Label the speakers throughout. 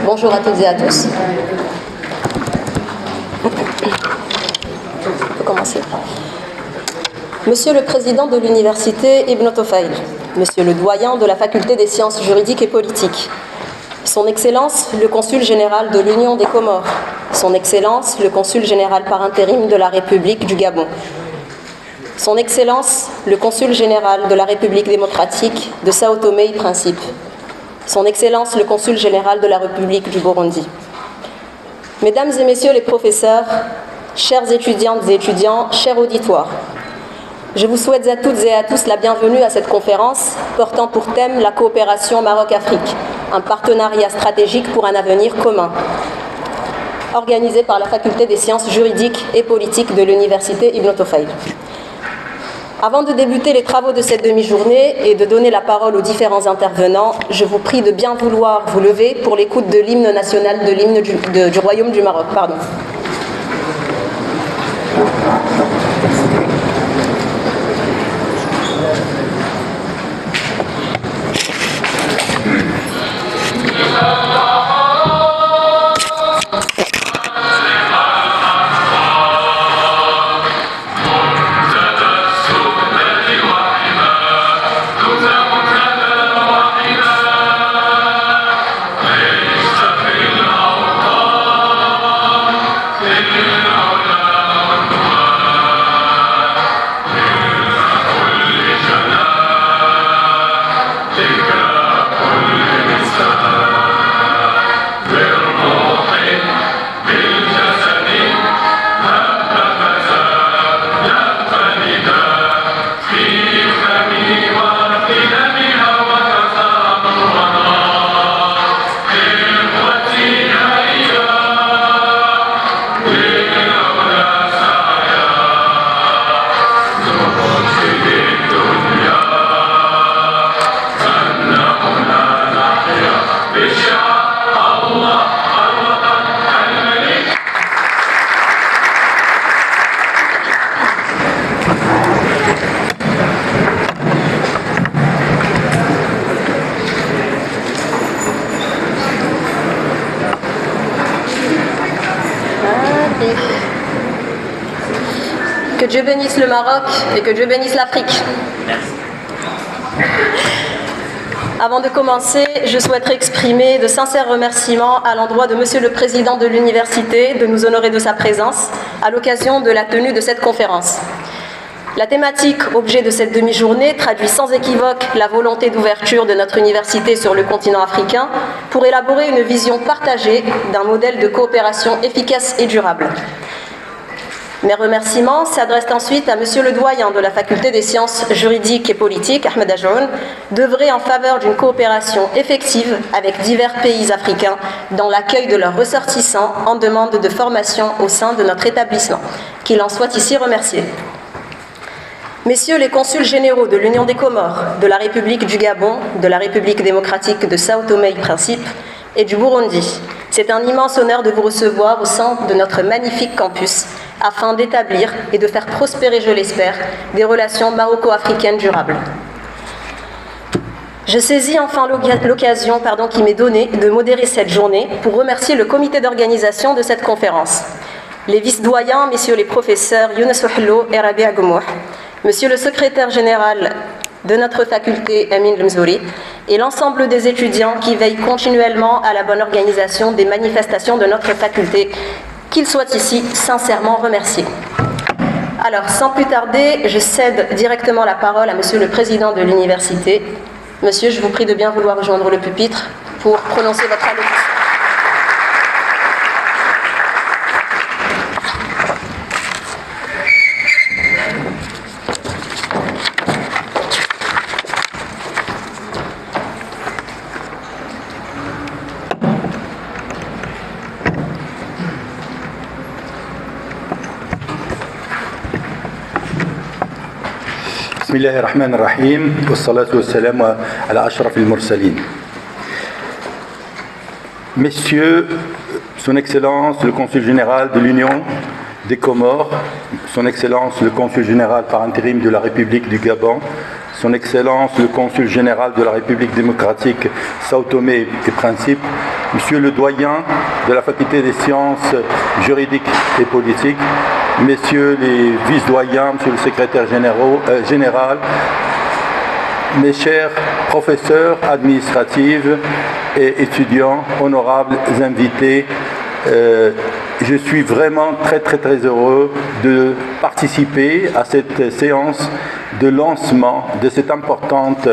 Speaker 1: Bonjour à toutes et à tous. On peut commencer. Monsieur le Président de l'Université Ibn Tufayl, Monsieur le Doyen de la Faculté des Sciences juridiques et politiques, Son Excellence le Consul général de l'Union des Comores, Son Excellence le Consul général par intérim de la République du Gabon, Son Excellence le Consul général de la République démocratique de Sao Tomé et Principe, Son Excellence le Consul général de la République du Burundi. Mesdames et Messieurs les professeurs, chères étudiantes et étudiants, chers auditoires, je vous souhaite à toutes et à tous la bienvenue à cette conférence portant pour thème la coopération Maroc-Afrique, un partenariat stratégique pour un avenir commun, organisée par la Faculté des Sciences juridiques et politiques de l'Université Ibn Tufayl. Avant de débuter les travaux de cette demi-journée et de donner la parole aux différents intervenants, je vous prie de bien vouloir vous lever pour l'écoute de l'hymne national de l'hymne du Royaume du Maroc. Pardon. Que Dieu bénisse le Maroc et que Dieu bénisse l'Afrique. Avant de commencer, je souhaiterais exprimer de sincères remerciements à l'endroit de Monsieur le Président de l'Université de nous honorer de sa présence à l'occasion de la tenue de cette conférence. La thématique objet de cette demi-journée traduit sans équivoque la volonté d'ouverture de notre université sur le continent africain pour élaborer une vision partagée d'un modèle de coopération efficace et durable. Mes remerciements s'adressent ensuite à Monsieur le Doyen de la Faculté des Sciences juridiques et politiques, Ahmed Ajoun, d'œuvrer en faveur d'une coopération effective avec divers pays africains dans l'accueil de leurs ressortissants en demande de formation au sein de notre établissement. Qu'il en soit ici remercié. Messieurs les consuls généraux de l'Union des Comores, de la République du Gabon, de la République démocratique de Sao Tomé et Principe et du Burundi, c'est un immense honneur de vous recevoir au sein de notre magnifique campus afin d'établir et de faire prospérer, je l'espère, des relations maroco-africaines durables. Je saisis enfin l'occasion qui m'est donnée de modérer cette journée pour remercier le comité d'organisation de cette conférence, les vice-doyens, messieurs les professeurs Younes Ouhello et Rabia Gomouh, monsieur le secrétaire général de notre faculté Amin Lemzouri et l'ensemble des étudiants qui veillent continuellement à la bonne organisation des manifestations de notre faculté, qu'ils soient ici sincèrement remerciés. Alors, sans plus tarder, je cède directement la parole à Monsieur le Président de l'Université. Monsieur, je vous prie de bien vouloir rejoindre le pupitre pour prononcer votre allocution.
Speaker 2: بسم الله الرحمن الرحيم والصلاة والسلام على أشرف المرسلين. Messieurs, Son Excellence le Consul général de l'Union des Comores, Son Excellence le Consul général par intérim de la République du Gabon, Son Excellence le Consul général de la République démocratique Sao Tomé et Principe, Monsieur le doyen de la faculté des sciences juridiques et politiques, messieurs les vice-doyens, monsieur le secrétaire général, mes chers professeurs administratifs et étudiants, honorables invités, je suis vraiment très heureux de participer à cette séance de lancement de cette importante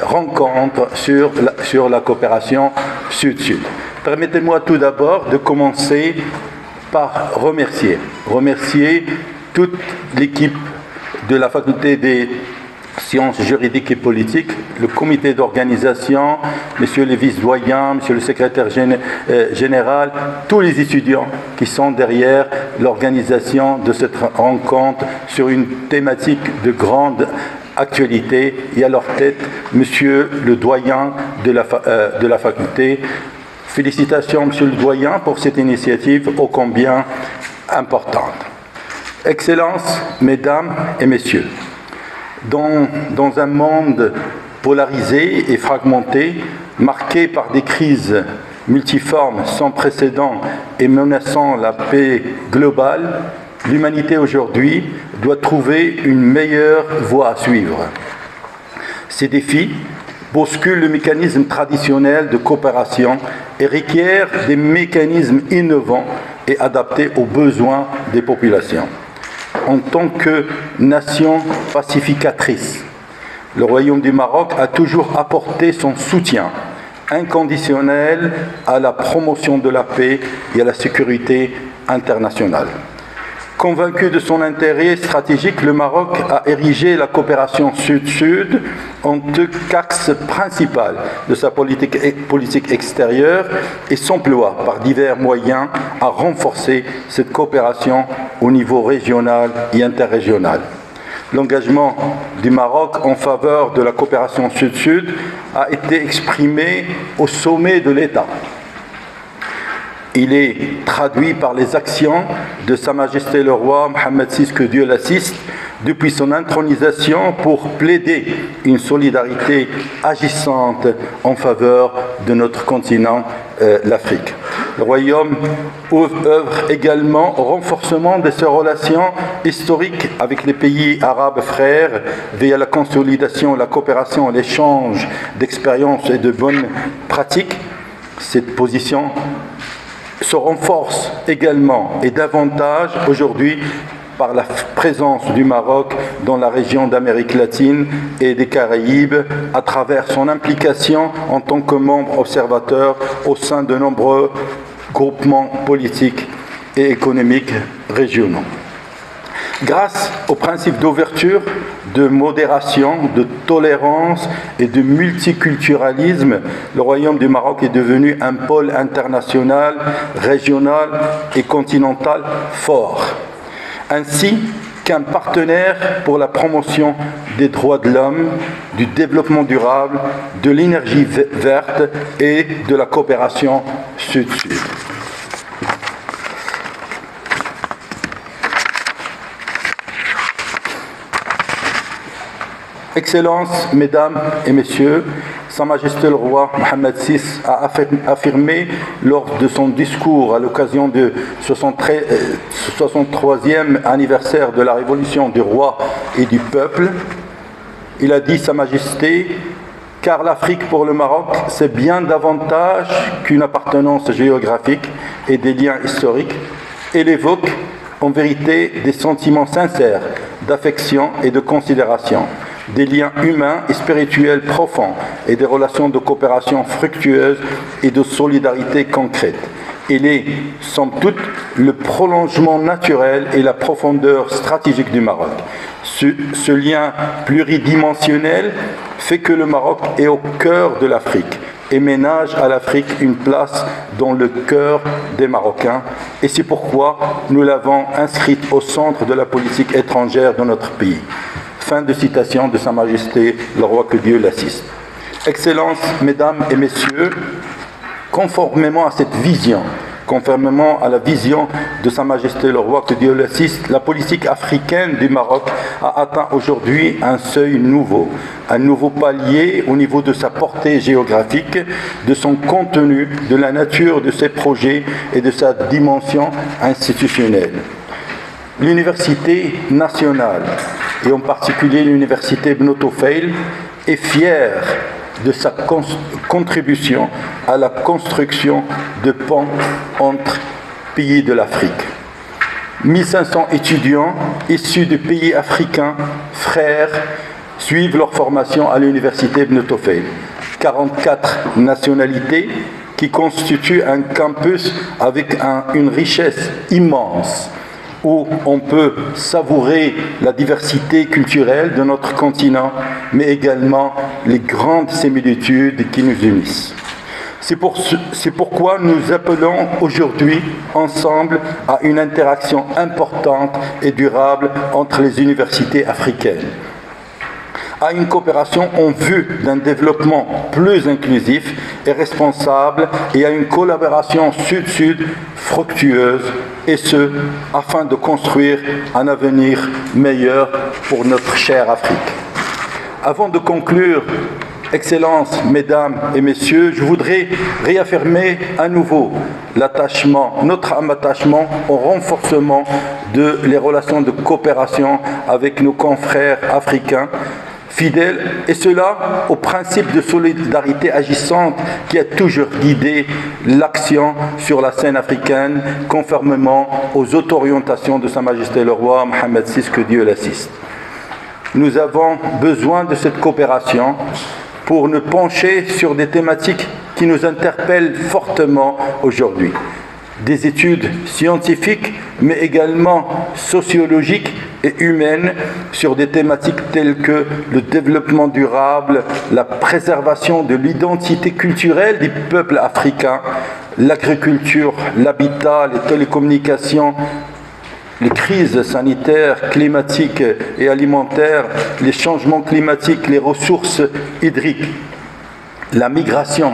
Speaker 2: rencontre sur la coopération Sud-Sud. Permettez-moi tout d'abord de commencer par remercier toute l'équipe de la faculté des sciences juridiques et politiques, le comité d'organisation, messieurs les vice-doyens, monsieur le secrétaire général, tous les étudiants qui sont derrière l'organisation de cette rencontre sur une thématique de grande actualité, et à leur tête, monsieur le doyen de la faculté. Félicitations, monsieur le doyen, pour cette initiative ô combien importante. Excellences, mesdames et messieurs, dans un monde polarisé et fragmenté, marqué par des crises multiformes sans précédent et menaçant la paix globale, l'humanité aujourd'hui doit trouver une meilleure voie à suivre. Ces défis bousculent le mécanisme traditionnel de coopération et requièrent des mécanismes innovants et adaptés aux besoins des populations. En tant que nation pacificatrice, le Royaume du Maroc a toujours apporté son soutien inconditionnel à la promotion de la paix et à la sécurité internationale. Convaincu de son intérêt stratégique, le Maroc a érigé la coopération Sud-Sud en tant qu'axe principal de sa politique extérieure et s'emploie par divers moyens à renforcer cette coopération au niveau régional et interrégional. L'engagement du Maroc en faveur de la coopération Sud-Sud a été exprimé au sommet de l'État. Il est traduit par les actions de Sa Majesté le Roi Mohammed VI, que Dieu l'assiste, depuis son intronisation pour plaider une solidarité agissante en faveur de notre continent, l'Afrique. Le Royaume œuvre également au renforcement de ses relations historiques avec les pays arabes frères via la consolidation, la coopération, l'échange d'expériences et de bonnes pratiques. Cette position se renforce également et davantage aujourd'hui par la présence du Maroc dans la région d'Amérique latine et des Caraïbes à travers son implication en tant que membre observateur au sein de nombreux groupements politiques et économiques régionaux. Grâce au principe d'ouverture, de modération, de tolérance et de multiculturalisme, le Royaume du Maroc est devenu un pôle international, régional et continental fort, ainsi qu'un partenaire pour la promotion des droits de l'homme, du développement durable, de l'énergie verte et de la coopération Sud-Sud. Excellences, mesdames et messieurs, Sa Majesté le Roi Mohammed VI a affirmé lors de son discours à l'occasion du 63e anniversaire de la Révolution du Roi et du Peuple. Il a dit, Sa Majesté, car l'Afrique pour le Maroc, c'est bien davantage qu'une appartenance géographique et des liens historiques. Elle évoque en vérité des sentiments sincères d'affection et de considération, des liens humains et spirituels profonds et des relations de coopération fructueuses et de solidarité concrète. Il est, somme toute, le prolongement naturel et la profondeur stratégique du Maroc. Ce lien pluridimensionnel fait que le Maroc est au cœur de l'Afrique et ménage à l'Afrique une place dans le cœur des Marocains. Et c'est pourquoi nous l'avons inscrite au centre de la politique étrangère de notre pays. Fin de citation de Sa Majesté le Roi, que Dieu l'assiste. Excellences, mesdames et messieurs, conformément à cette vision Conformément à la vision de Sa Majesté le Roi, que Dieu l'assiste, la politique africaine du Maroc a atteint aujourd'hui un seuil nouveau, un nouveau palier au niveau de sa portée géographique, de son contenu, de la nature de ses projets et de sa dimension institutionnelle. L'université nationale, et en particulier l'université Ibn Tufayl, est fière de sa contribution à la construction de ponts entre pays de l'Afrique. 1500 étudiants issus de pays africains, frères, suivent leur formation à l'université Ibn Tufayl. 44 nationalités qui constituent un campus avec une richesse immense, où on peut savourer la diversité culturelle de notre continent, mais également les grandes similitudes qui nous unissent. C'est pourquoi nous appelons aujourd'hui ensemble à une interaction importante et durable entre les universités africaines, à une coopération en vue d'un développement plus inclusif et responsable et à une collaboration sud-sud fructueuse, et ce, afin de construire un avenir meilleur pour notre chère Afrique. Avant de conclure, Excellences, Mesdames et Messieurs, je voudrais réaffirmer à nouveau notre attachement au renforcement des relations de coopération avec nos confrères africains fidèles, et cela au principe de solidarité agissante qui a toujours guidé l'action sur la scène africaine, conformément aux orientations de Sa Majesté le Roi Mohammed VI, que Dieu l'assiste. Nous avons besoin de cette coopération pour nous pencher sur des thématiques qui nous interpellent fortement aujourd'hui. Des études scientifiques, mais également sociologiques et humaines sur des thématiques telles que le développement durable, la préservation de l'identité culturelle des peuples africains, l'agriculture, l'habitat, les télécommunications, les crises sanitaires, climatiques et alimentaires, les changements climatiques, les ressources hydriques, la migration,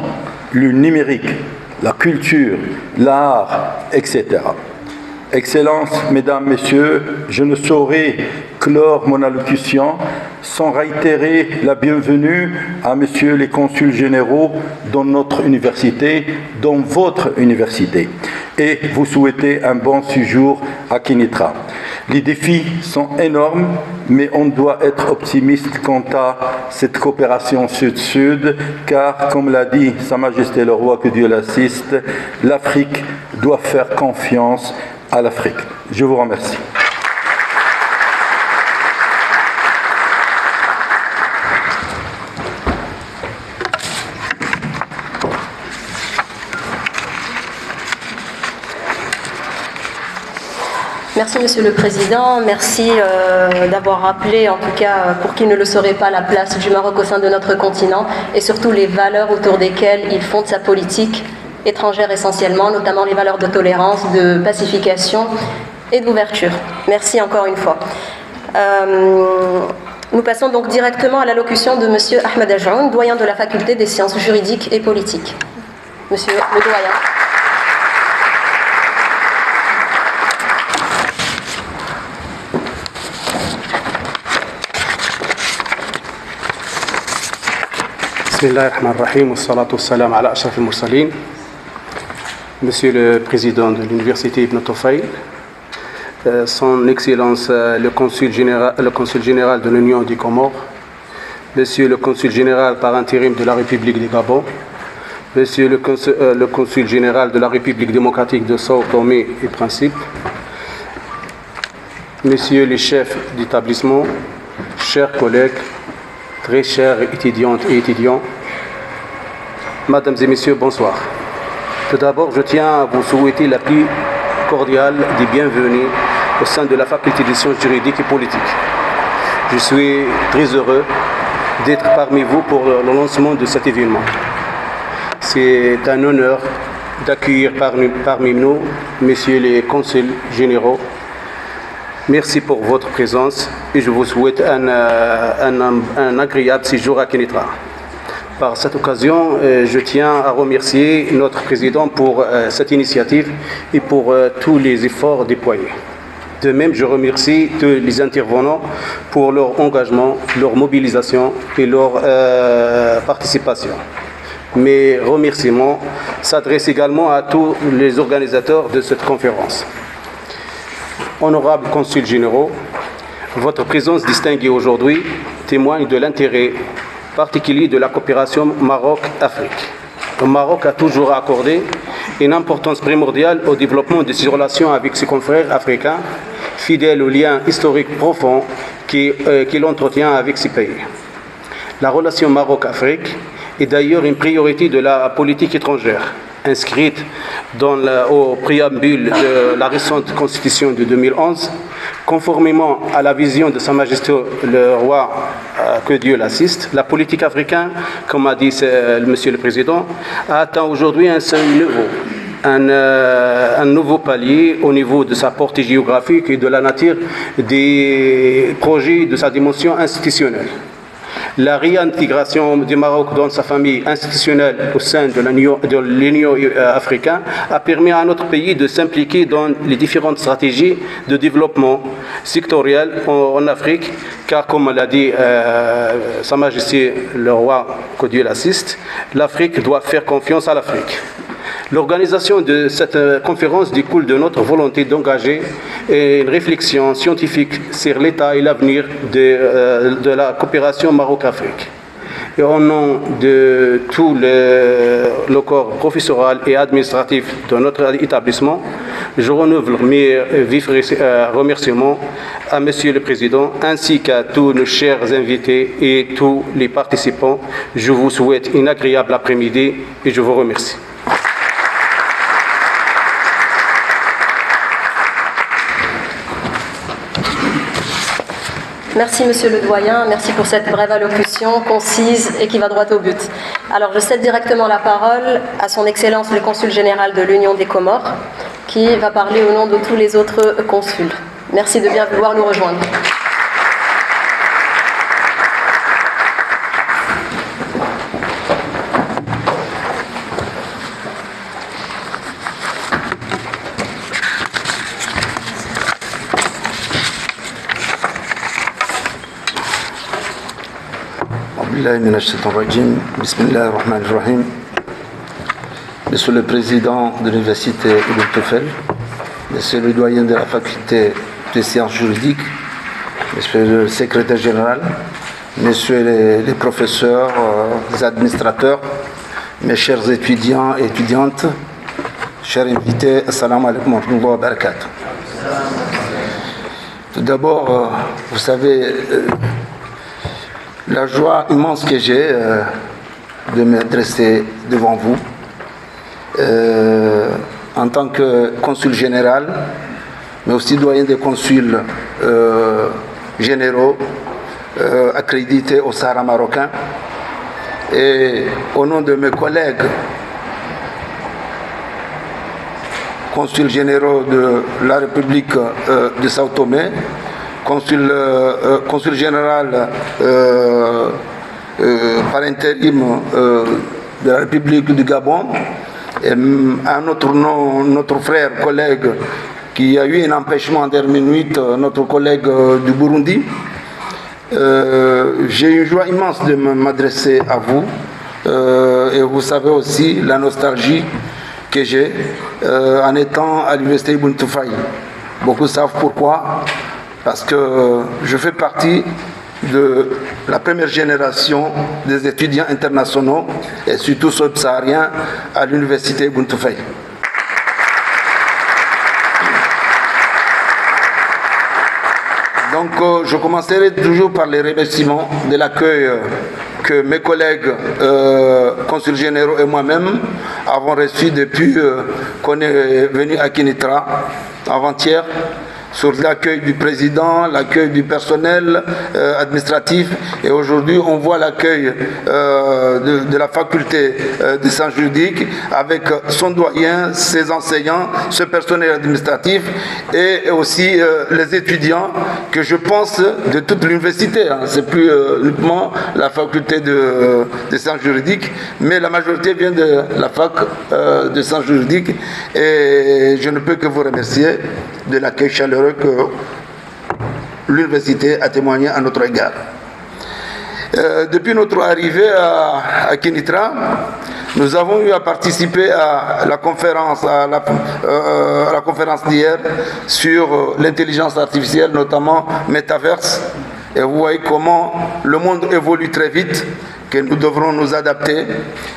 Speaker 2: le numérique, la culture, l'art, etc. Excellences, Mesdames, Messieurs, je ne saurais clore mon allocution sans réitérer la bienvenue à Messieurs les consuls généraux dans notre université, dans votre université, et vous souhaiter un bon séjour à Kénitra. Les défis sont énormes, mais on doit être optimiste quant à cette coopération sud-sud, car, comme l'a dit Sa Majesté le Roi, que Dieu l'assiste, l'Afrique doit faire confiance à l'Afrique. Je vous remercie.
Speaker 1: Merci Monsieur le Président, merci d'avoir rappelé, en tout cas pour qui ne le saurait pas, la place du Maroc au sein de notre continent et surtout les valeurs autour desquelles il fonde sa politique étrangère essentiellement, notamment les valeurs de tolérance, de pacification et d'ouverture. Merci encore une fois. Nous passons donc directement à l'allocution de Monsieur Ahmed Ajoun, doyen de la faculté des sciences juridiques et politiques. Monsieur le doyen.
Speaker 3: Bismillahirrahmanirrahim, wassalatu wassalam ala ashraf al-mursalin. Monsieur le Président de l'Université Ibn Tufayl, Son Excellence le Consul général de l'Union des Comores, Monsieur le Consul général par intérim de la République du Gabon, Monsieur le Consul général de la République démocratique de Sao Tomé et Principe, Messieurs les chefs d'établissement, chers collègues, très chères étudiantes et étudiants, Mesdames et Messieurs, bonsoir. Tout d'abord, je tiens à vous souhaiter la plus cordiale des bienvenus au sein de la Faculté des sciences juridiques et politiques. Je suis très heureux d'être parmi vous pour le lancement de cet événement. C'est un honneur d'accueillir parmi nous, messieurs les consuls généraux. Merci pour votre présence et je vous souhaite un agréable séjour à Kénitra. Par cette occasion, je tiens à remercier notre président pour cette initiative et pour tous les efforts déployés. De même, je remercie tous les intervenants pour leur engagement, leur mobilisation et leur participation. Mes remerciements s'adressent également à tous les organisateurs de cette conférence. Honorables consuls généraux, votre présence distinguée aujourd'hui témoigne de l'intérêt particulier de la coopération Maroc-Afrique. Le Maroc a toujours accordé une importance primordiale au développement de ses relations avec ses confrères africains, fidèles aux liens historiques profonds qu'il entretient avec ces pays. La relation Maroc-Afrique est d'ailleurs une priorité de la politique étrangère, inscrite au préambule de la récente Constitution de 2011, conformément à la vision de Sa Majesté le Roi, que Dieu l'assiste. La politique africaine, comme a dit Monsieur le Président, a atteint aujourd'hui un seuil nouveau, un nouveau palier au niveau de sa portée géographique et de la nature des projets de sa dimension institutionnelle. La réintégration du Maroc dans sa famille institutionnelle au sein de l'Union africaine a permis à notre pays de s'impliquer dans les différentes stratégies de développement sectoriel en Afrique, car comme l'a dit Sa Majesté le Roi, que Dieu l'assiste, l'Afrique doit faire confiance à l'Afrique. L'organisation de cette conférence découle de notre volonté d'engager une réflexion scientifique sur l'état et l'avenir de la coopération Maroc-Afrique. Et au nom de tout le corps professoral et administratif de notre établissement, je renouvelle mes vifs remerciements à Monsieur le Président ainsi qu'à tous nos chers invités et tous les participants. Je vous souhaite une agréable après-midi et je vous remercie.
Speaker 1: Merci Monsieur le Doyen, merci pour cette brève allocution concise et qui va droit au but. Alors je cède directement la parole à son Excellence le Consul général de l'Union des Comores qui va parler au nom de tous les autres consuls. Merci de bien vouloir nous rejoindre.
Speaker 4: Monsieur le Président de l'Université Ibn Tufayl, Monsieur le Doyen de la Faculté des Sciences Juridiques, Monsieur le Secrétaire Général, Messieurs les professeurs, les administrateurs, mes chers étudiants et étudiantes, chers invités, assalamu alaikum wa rahmatullahi wa barakatuh. Tout d'abord, vous savez, la joie immense que j'ai de m'adresser devant vous en tant que consul général, mais aussi doyen des consuls généraux accrédités au Sahara marocain. Et au nom de mes collègues consuls généraux de la République de Sao Tomé, consul général par intérim de la République du Gabon, et à notre frère, collègue, qui a eu un empêchement en dernière minute, notre collègue du Burundi. J'ai une joie immense de m'adresser à vous, et vous savez aussi la nostalgie que j'ai en étant à l'université Ibn Tufayl. Beaucoup savent pourquoi. Parce que je fais partie de la première génération des étudiants internationaux et surtout subsahariens à l'université Ibn Tufayl. Donc je commencerai toujours par les remerciements de l'accueil que mes collègues consuls généraux et moi-même avons reçu depuis qu'on est venu à Kénitra avant-hier. sur l'accueil du président, l'accueil du personnel administratif. Et aujourd'hui, on voit l'accueil de la faculté des sciences juridiques avec son doyen, ses enseignants, ce personnel administratif et aussi les étudiants que je pense de toute l'université. Hein. Ce n'est plus uniquement la faculté des sciences juridiques, mais la majorité vient de la fac de sciences juridiques. Et je ne peux que vous remercier de l'accueil chaleureux que l'université a témoigné à notre égard. Depuis notre arrivée à Kénitra, nous avons eu à participer à la conférence, d'hier sur l'intelligence artificielle, notamment Metaverse. Et vous voyez comment le monde évolue très vite, que nous devrons nous adapter.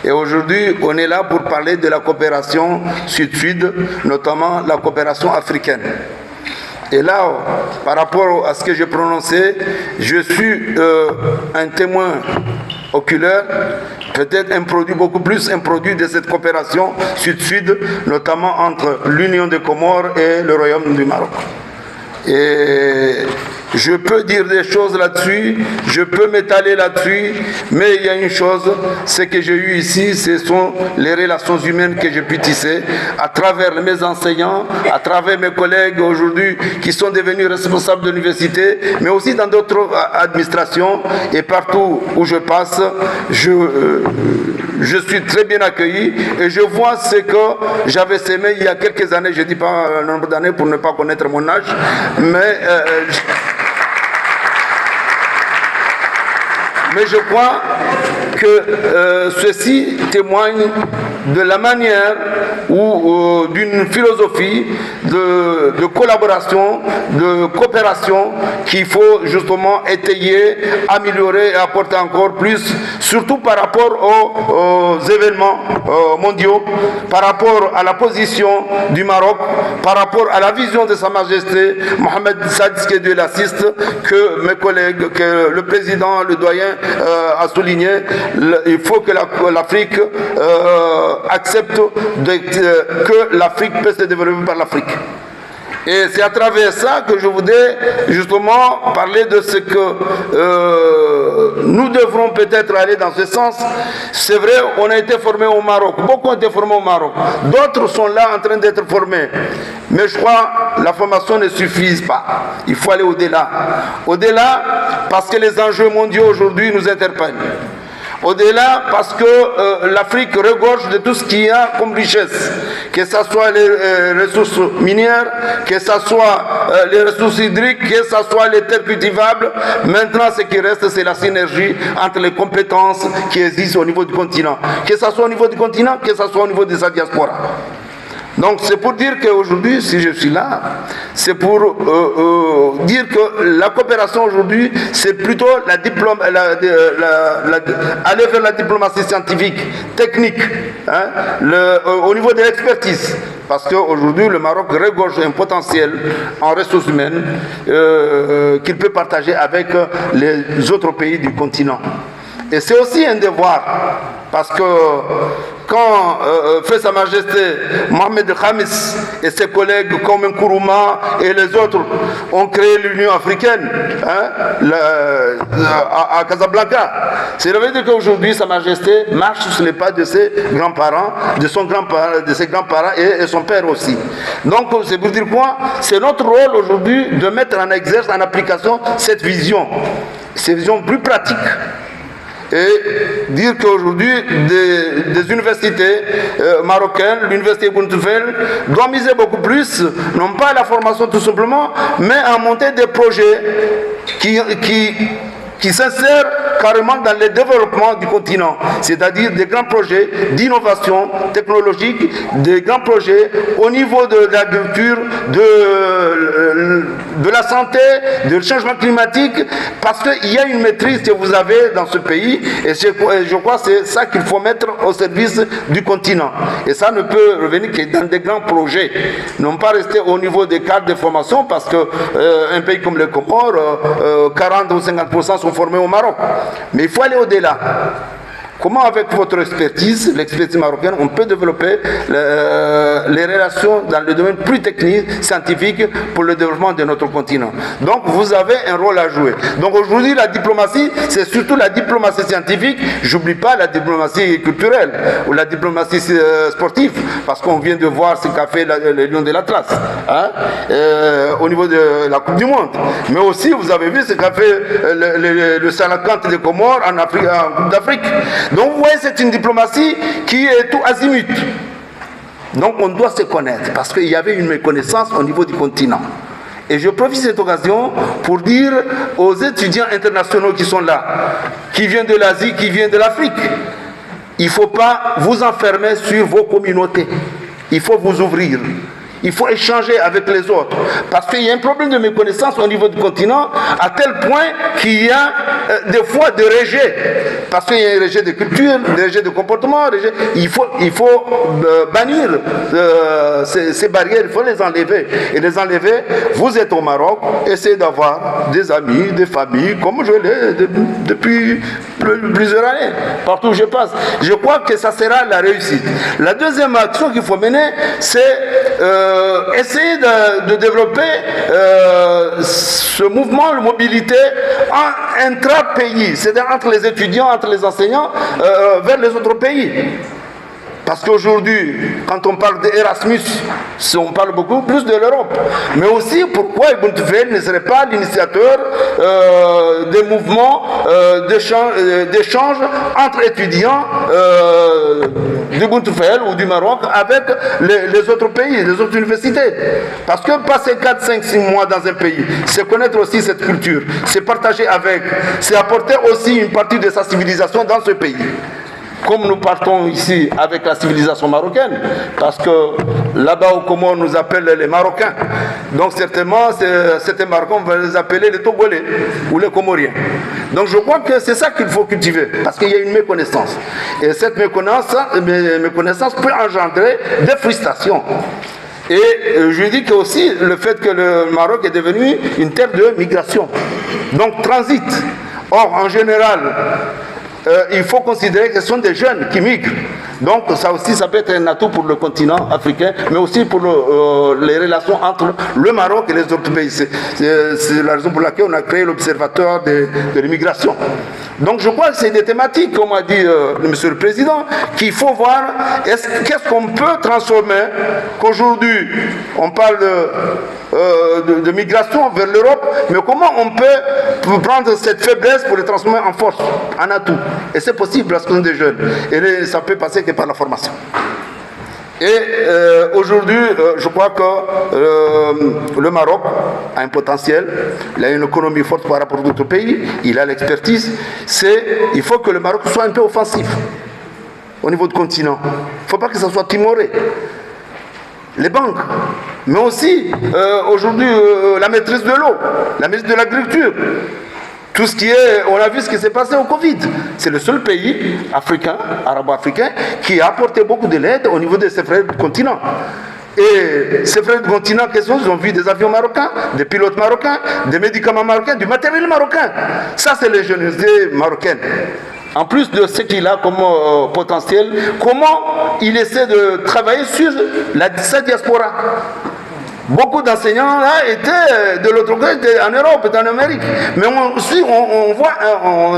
Speaker 4: Et aujourd'hui, on est là pour parler de la coopération sud-sud, notamment la coopération africaine. Et là, par rapport à ce que j'ai prononcé, je suis un témoin oculaire, peut-être un produit, beaucoup plus un produit de cette coopération sud-sud, notamment entre l'Union des Comores et le Royaume du Maroc. Et je peux dire des choses là-dessus, je peux m'étaler là-dessus, mais il y a une chose, c'est que j'ai eu ici, ce sont les relations humaines que j'ai pu tisser à travers mes enseignants, à travers mes collègues aujourd'hui qui sont devenus responsables de l'université, mais aussi dans d'autres administrations, et partout où je passe, je suis très bien accueilli et je vois ce que j'avais sémé il y a quelques années, je ne dis pas un nombre d'années pour ne pas connaître mon âge, mais je crois que ceci témoigne de la manière ou d'une philosophie de collaboration, de coopération qu'il faut justement étayer, améliorer et apporter encore plus, surtout par rapport aux événements mondiaux, par rapport à la position du Maroc, par rapport à la vision de Sa Majesté Mohamed Sadis, que Dieu l'assiste, que mes collègues, que le président, le doyen a souligné. Il faut que l'Afrique accepte que l'Afrique peut se développer par l'Afrique. Et c'est à travers ça que je voudrais justement parler de ce que nous devrons peut-être aller dans ce sens. C'est vrai, on a été formés au Maroc, beaucoup ont été formés au Maroc, d'autres sont là en train d'être formés. Mais je crois que la formation ne suffit pas, il faut aller au-delà. Au-delà parce que les enjeux mondiaux aujourd'hui nous interpellent. Au-delà, parce que l'Afrique regorge de tout ce qu'il y a comme richesse, que ce soit les ressources minières, que ce soit les ressources hydriques, que ce soit les terres cultivables. Maintenant, ce qui reste, c'est la synergie entre les compétences qui existent au niveau du continent. Que ce soit au niveau du continent, que ce soit au niveau de sa diaspora. Donc c'est pour dire qu'aujourd'hui, si je suis là, c'est pour dire que la coopération aujourd'hui, c'est plutôt aller vers la diplomatie scientifique, technique, hein, au niveau de l'expertise. Parce qu'aujourd'hui, le Maroc regorge un potentiel en ressources humaines qu'il peut partager avec les autres pays du continent. Et c'est aussi un devoir, parce que quand fait Sa Majesté Mohamed Khamis et ses collègues comme Nkrumah et les autres ont créé l'Union africaine à Casablanca, ça veut dire qu'aujourd'hui Sa Majesté marche sur les pas de ses grands-parents, de ses grands-parents et son père aussi. Donc c'est pour dire quoi? C'est notre rôle aujourd'hui de mettre en exerce, en application cette vision plus pratique. Et dire qu'aujourd'hui, des universités marocaines, l'université Ibn Tufayl, doit miser beaucoup plus, non pas à la formation tout simplement, mais à monter des projets qui s'insèrent carrément dans le développement du continent, c'est-à-dire des grands projets d'innovation technologique, des grands projets au niveau de l'agriculture, de la santé, du changement climatique, parce qu'il y a une maîtrise que vous avez dans ce pays, et je crois que c'est ça qu'il faut mettre au service du continent. Et ça ne peut revenir que dans des grands projets, non pas rester au niveau des cadres de formation, parce qu'un pays comme les Comores, 40 ou 50% sont formés au Maroc. Mais il faut aller au-delà. Comment avec votre expertise, l'expertise marocaine, on peut développer les relations dans le domaine plus technique, scientifique, pour le développement de notre continent. Donc vous avez un rôle à jouer. Donc aujourd'hui la diplomatie, c'est surtout la diplomatie scientifique, j'oublie pas la diplomatie culturelle ou la diplomatie sportive, parce qu'on vient de voir ce qu'a fait le Lion de l'Atlas au niveau de la Coupe du Monde. Mais aussi vous avez vu ce qu'a fait le Salakante des Comores en Coupe d'Afrique. Donc vous voyez, c'est une diplomatie qui est tout azimut. Donc on doit se connaître, parce qu'il y avait une méconnaissance au niveau du continent. Et je profite de cette occasion pour dire aux étudiants internationaux qui sont là, qui viennent de l'Asie, qui viennent de l'Afrique, il ne faut pas vous enfermer sur vos communautés. Il faut vous ouvrir. Il faut échanger avec les autres. Parce qu'il y a un problème de méconnaissance au niveau du continent, à tel point qu'il y a des fois des rejets. Parce qu'il y a un rejet de culture, des rejets de comportement. Il faut bannir ces barrières, il faut les enlever. Et les enlever, vous êtes au Maroc, essayez d'avoir des amis, des familles, comme je l'ai depuis plusieurs années, partout où je passe. Je crois que ça sera la réussite. La deuxième action qu'il faut mener, c'est essayer de développer ce mouvement de mobilité intra-pays, c'est-à-dire entre les étudiants, entre les enseignants, vers les autres pays. Parce qu'aujourd'hui, quand on parle d'Erasmus, on parle beaucoup plus de l'Europe. Mais aussi, pourquoi Ibn Tufayl ne serait pas l'initiateur des mouvements d'échange entre étudiants d'Ibn Tufayl ou du Maroc avec les autres pays, les autres universités. Parce que passer 4, 5, 6 mois dans un pays, c'est connaître aussi cette culture, c'est partager avec, c'est apporter aussi une partie de sa civilisation dans ce pays. Comme nous partons ici avec la civilisation marocaine, parce que là-bas au Comores, on nous appelle les Marocains. Donc certainement, certains Marocains, on va les appeler les Togolais ou les Comoriens. Donc je crois que c'est ça qu'il faut cultiver, parce qu'il y a une méconnaissance. Et cette méconnaissance peut engendrer des frustrations. Et je dis que aussi le fait que le Maroc est devenu une terre de migration, donc transit. Or, en général, il faut considérer que ce sont des jeunes qui migrent. Donc ça aussi, ça peut être un atout pour le continent africain, mais aussi pour les relations entre le Maroc et les autres pays. C'est la raison pour laquelle on a créé l'Observatoire de l'immigration. Donc je crois que c'est des thématiques, comme a dit Monsieur le Président, qu'il faut voir qu'est-ce qu'on peut transformer. Qu'aujourd'hui, on parle de migration vers l'Europe, mais comment on peut prendre cette faiblesse pour les transformer en force, en atout. Et c'est possible parce qu'on est des jeunes. Et ça peut passer que par la formation. Et aujourd'hui, je crois que le Maroc a un potentiel, il a une économie forte par rapport à d'autres pays, il a l'expertise. Il faut que le Maroc soit un peu offensif au niveau du continent. Il ne faut pas que ça soit timoré. Les banques, mais aussi aujourd'hui la maîtrise de l'eau, la maîtrise de l'agriculture. Tout ce qui est, on a vu ce qui s'est passé au Covid. C'est le seul pays africain, arabo-africain, qui a apporté beaucoup de l'aide au niveau de ses frères du continent. Et ces frères du continent, qu'est-ce qu'ils ont vu? Des avions marocains, des pilotes marocains, des médicaments marocains, du matériel marocain. Ça, c'est l'ingéniosité marocaine. En plus de ce qu'il a comme potentiel, comment il essaie de travailler sur sa diaspora. Beaucoup d'enseignants là étaient de l'autre côté, en Europe et en Amérique. Mais on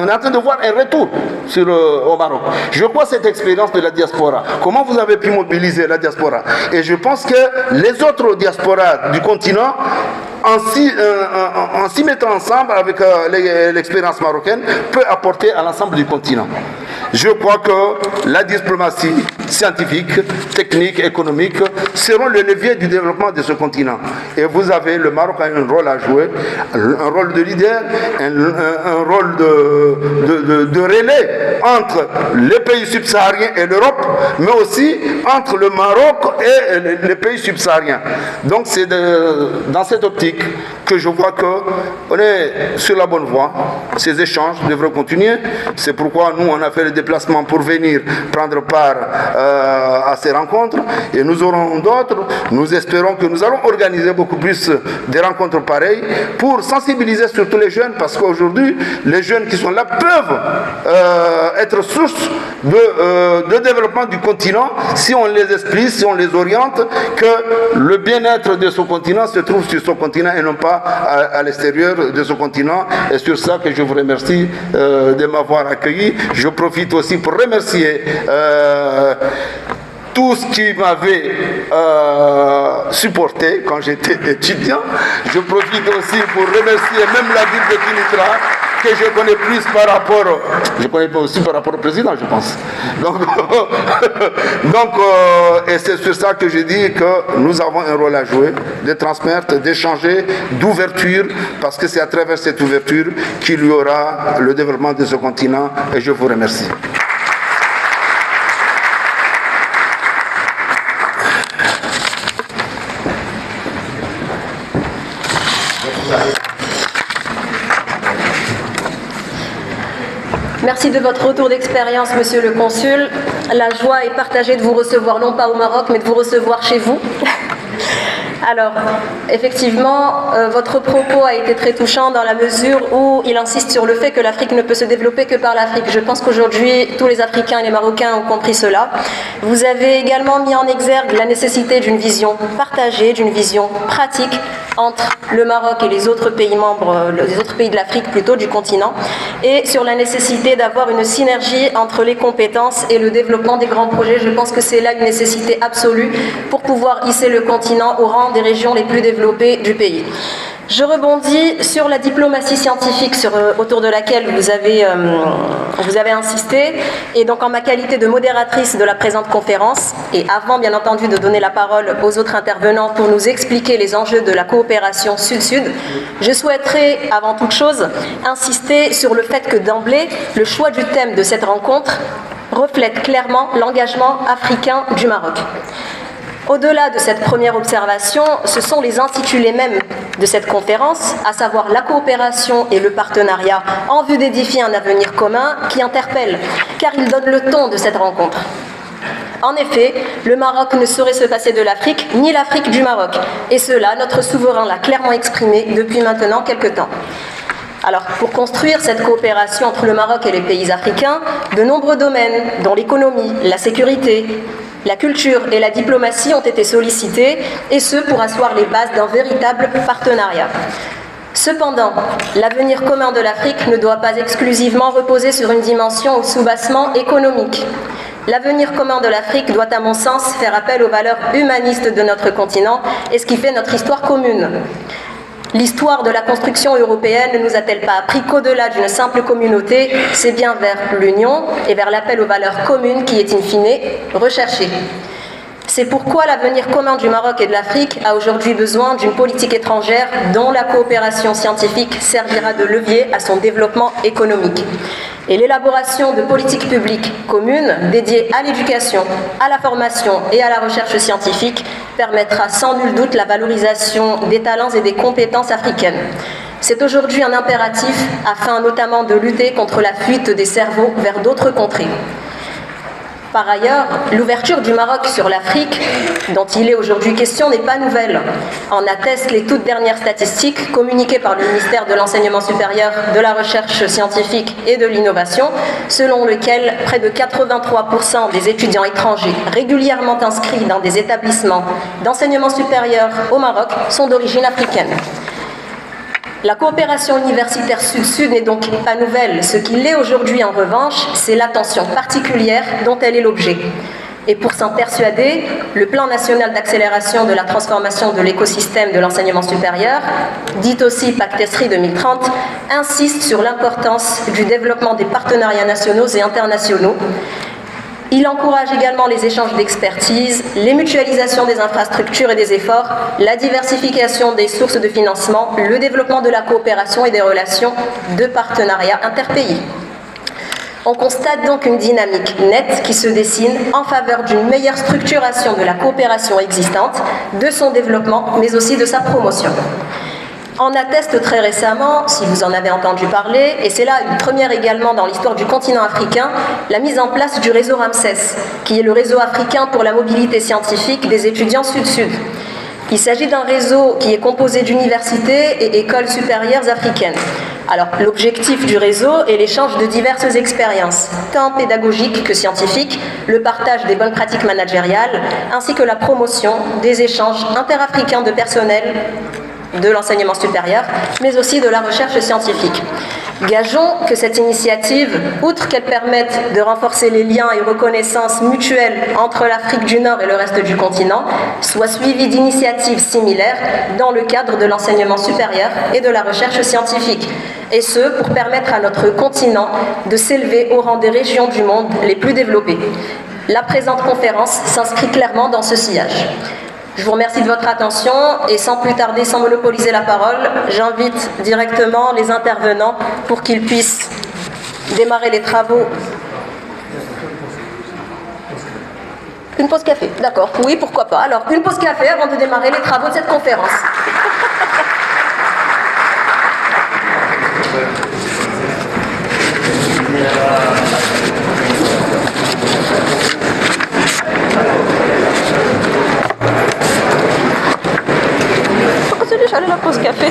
Speaker 4: est en train de voir un retour au Maroc. Je crois cette expérience de la diaspora. Comment vous avez pu mobiliser la diaspora? Et je pense que les autres diasporas du continent, en s'y mettant ensemble avec l'expérience marocaine, peut apporter à l'ensemble du continent. Je crois que la diplomatie scientifique, technique, économique seront le levier du développement de ce continent. Et vous avez, le Maroc a un rôle à jouer, un rôle de leader, un rôle de relais entre les pays subsahariens et l'Europe, mais aussi entre le Maroc et les pays subsahariens. Donc c'est dans cette optique que je vois qu'on est sur la bonne voie. Ces échanges devraient continuer. C'est pourquoi nous, on a fait le déplacement pour venir prendre part à ces rencontres. Et nous aurons d'autres. Nous espérons que nous allons organiser beaucoup plus des rencontres pareilles pour sensibiliser surtout les jeunes, parce qu'aujourd'hui, les jeunes qui sont là peuvent être source de développement du continent si on les explique, si on les oriente, que le bien-être de ce continent se trouve sur ce continent et non pas à l'extérieur de ce continent. Et sur ça que je vous remercie de m'avoir accueilli. Je profite aussi pour remercier tous qui m'avaient supporté quand j'étais étudiant. Je profite aussi pour remercier même la ville de Kinitra, que je connais plus par rapport, je connais pas aussi par rapport au président, je pense. Donc, et c'est sur ça que je dis que nous avons un rôle à jouer, de transmettre, d'échanger, d'ouverture, parce que c'est à travers cette ouverture qu'il y aura le développement de ce continent. Et je vous remercie.
Speaker 1: Merci de votre retour d'expérience, Monsieur le Consul. La joie est partagée de vous recevoir, non pas au Maroc, mais de vous recevoir chez vous. Alors, effectivement, votre propos a été très touchant dans la mesure où il insiste sur le fait que l'Afrique ne peut se développer que par l'Afrique. Je pense qu'aujourd'hui, tous les Africains et les Marocains ont compris cela. Vous avez également mis en exergue la nécessité d'une vision partagée, d'une vision pratique entre le Maroc et les autres pays membres, les autres pays de l'Afrique plutôt, du continent, et sur la nécessité d'avoir une synergie entre les compétences et le développement des grands projets. Je pense que c'est là une nécessité absolue pour pouvoir hisser le continent au rang des régions les plus développées du pays. Je rebondis sur la diplomatie scientifique autour de laquelle vous avez insisté, et donc en ma qualité de modératrice de la présente conférence, et avant bien entendu de donner la parole aux autres intervenants pour nous expliquer les enjeux de la coopération Sud-Sud, je souhaiterais avant toute chose insister sur le fait que d'emblée, le choix du thème de cette rencontre reflète clairement l'engagement africain du Maroc. Au-delà de cette première observation, ce sont les intitulés mêmes de cette conférence, à savoir la coopération et le partenariat en vue d'édifier un avenir commun, qui interpellent, car ils donnent le ton de cette rencontre. En effet, le Maroc ne saurait se passer de l'Afrique, ni l'Afrique du Maroc. Et cela, notre souverain l'a clairement exprimé depuis maintenant quelque temps. Alors, pour construire cette coopération entre le Maroc et les pays africains, de nombreux domaines, dont l'économie, la sécurité, la culture et la diplomatie ont été sollicités, et ce pour asseoir les bases d'un véritable partenariat. Cependant, l'avenir commun de l'Afrique ne doit pas exclusivement reposer sur une dimension au soubassement économique. L'avenir commun de l'Afrique doit, à mon sens, faire appel aux valeurs humanistes de notre continent et ce qui fait notre histoire commune. L'histoire de la construction européenne ne nous a-t-elle pas appris qu'au-delà d'une simple communauté, c'est bien vers l'union et vers l'appel aux valeurs communes qui est in fine recherché. C'est pourquoi l'avenir commun du Maroc et de l'Afrique a aujourd'hui besoin d'une politique étrangère dont la coopération scientifique servira de levier à son développement économique. Et l'élaboration de politiques publiques communes dédiées à l'éducation, à la formation et à la recherche scientifique permettra sans nul doute la valorisation des talents et des compétences africaines. C'est aujourd'hui un impératif afin notamment de lutter contre la fuite des cerveaux vers d'autres contrées. Par ailleurs, l'ouverture du Maroc sur l'Afrique, dont il est aujourd'hui question, n'est pas nouvelle. En attestent les toutes dernières statistiques communiquées par le ministère de l'Enseignement supérieur, de la Recherche scientifique et de l'Innovation, selon lequel près de 83% des étudiants étrangers régulièrement inscrits dans des établissements d'enseignement supérieur au Maroc sont d'origine africaine. La coopération universitaire Sud-Sud n'est donc pas nouvelle. Ce qui l'est aujourd'hui, en revanche, c'est l'attention particulière dont elle est l'objet. Et pour s'en persuader, le Plan national d'accélération de la transformation de l'écosystème de l'enseignement supérieur, dit aussi PACTESRI 2030, insiste sur l'importance du développement des partenariats nationaux et internationaux. Il encourage également les échanges d'expertise, les mutualisations des infrastructures et des efforts, la diversification des sources de financement, le développement de la coopération et des relations de partenariat interpays. On constate donc une dynamique nette qui se dessine en faveur d'une meilleure structuration de la coopération existante, de son développement, mais aussi de sa promotion. En atteste très récemment, si vous en avez entendu parler, et c'est là une première également dans l'histoire du continent africain, la mise en place du réseau Ramsès, qui est le réseau africain pour la mobilité scientifique des étudiants sud-sud. Il s'agit d'un réseau qui est composé d'universités et écoles supérieures africaines. Alors, l'objectif du réseau est l'échange de diverses expériences, tant pédagogiques que scientifiques, le partage des bonnes pratiques managériales, ainsi que la promotion des échanges interafricains de personnel de l'enseignement supérieur, mais aussi de la recherche scientifique. Gageons que cette initiative, outre qu'elle permette de renforcer les liens et reconnaissances mutuelles entre l'Afrique du Nord et le reste du continent, soit suivie d'initiatives similaires dans le cadre de l'enseignement supérieur et de la recherche scientifique, et ce, pour permettre à notre continent de s'élever au rang des régions du monde les plus développées. La présente conférence s'inscrit clairement dans ce sillage. Je vous remercie de votre attention et sans plus tarder, sans monopoliser la parole, j'invite directement les intervenants pour qu'ils puissent démarrer les travaux. Une pause café, d'accord. Oui, pourquoi pas. Alors, une pause café avant de démarrer les travaux de cette conférence. J'allais la pause café.